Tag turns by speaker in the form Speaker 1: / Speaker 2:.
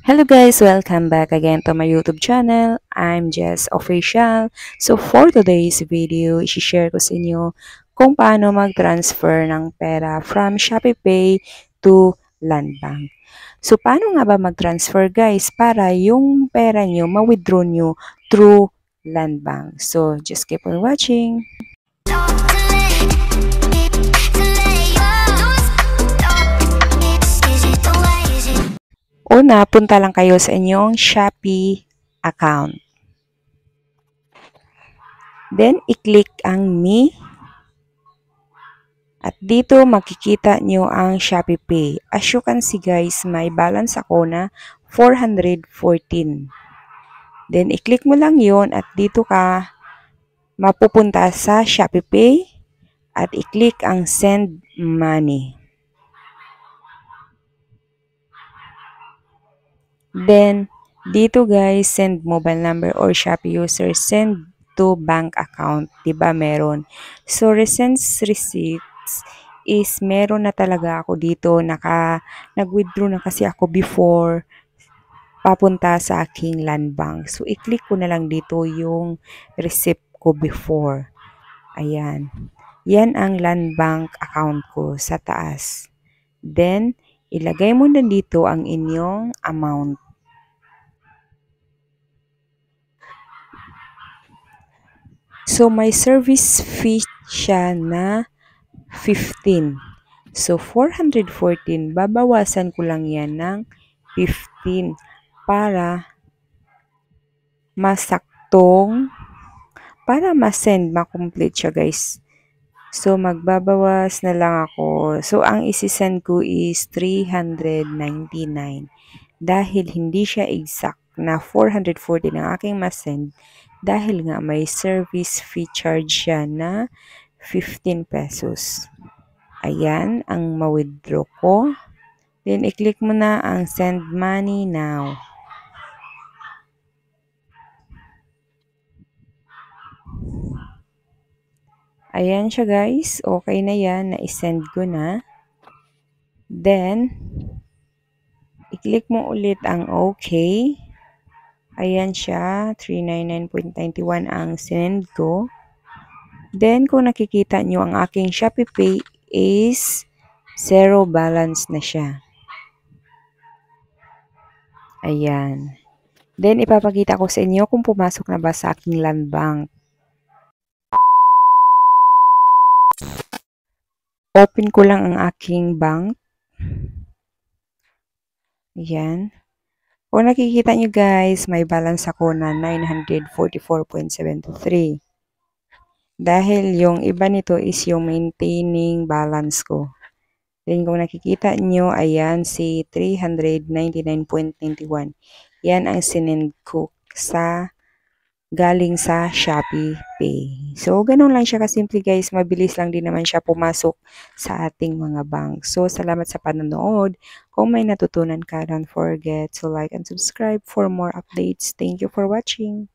Speaker 1: Hello guys, welcome back again to my YouTube channel. I'm Jess Official. So for today's video, i-share ko sa inyo kung paano mag-transfer ng pera from ShopeePay to Landbank. So paano nga ba mag-transfer guys para yung pera nyo ma-withdraw nyo through Landbank? So just keep on watching. Una, punta lang kayo sa inyong Shopee account. Then, i-click ang Me. At dito, makikita nyo ang ShopeePay. As you can see guys, may balance ako na 414. Then, i-click mo lang yon at dito ka mapupunta sa ShopeePay at i-click ang Send Money. Then, dito guys, send mobile number or Shopee user, send to bank account. Diba meron? So, recents receipts is meron na talaga ako dito. Nag-withdraw na kasi ako before papunta sa aking Landbank. So, i-click ko na lang dito yung receipt ko before. Ayan. Yan ang Landbank account ko sa taas. Then, ilagay mo na dito ang inyong amount. So, may service fee siya na 15. So, 414, babawasan ko lang yan ng 15 para ma-send, ma-complete siya guys. So, magbabawas na lang ako. So, ang isi-send ko is 399. Dahil hindi siya exact na 440 ang aking ma-send, dahil nga may service fee charge siya na 15 pesos. Ayan, ang ma-withdraw ko. Then, i-click mo na ang Send Money Now. Ayan siya guys. Okay na yan. Na-send ko na. Then, i-click mo ulit ang OK. Ayan siya. 399.91 ang send ko. Then, kung nakikita nyo, ang aking ShopeePay is 0 balance na siya. Ayan. Then, ipapakita ko sa inyo kung pumasok na ba sa aking Landbank. Open ko lang ang aking bank. Ayan. Kung nakikita nyo guys, may balance ako na 944.73. Dahil yung iba nito is yung maintaining balance ko. Then kung nakikita nyo, ayan si 399.91. Yan ang sinend ko galing sa ShopeePay. So, ganun lang siya kasimple guys. Mabilis lang din naman siya pumasok sa ating mga bank. So, salamat sa panonood. Kung may natutunan ka, don't forget to like and subscribe for more updates. Thank you for watching.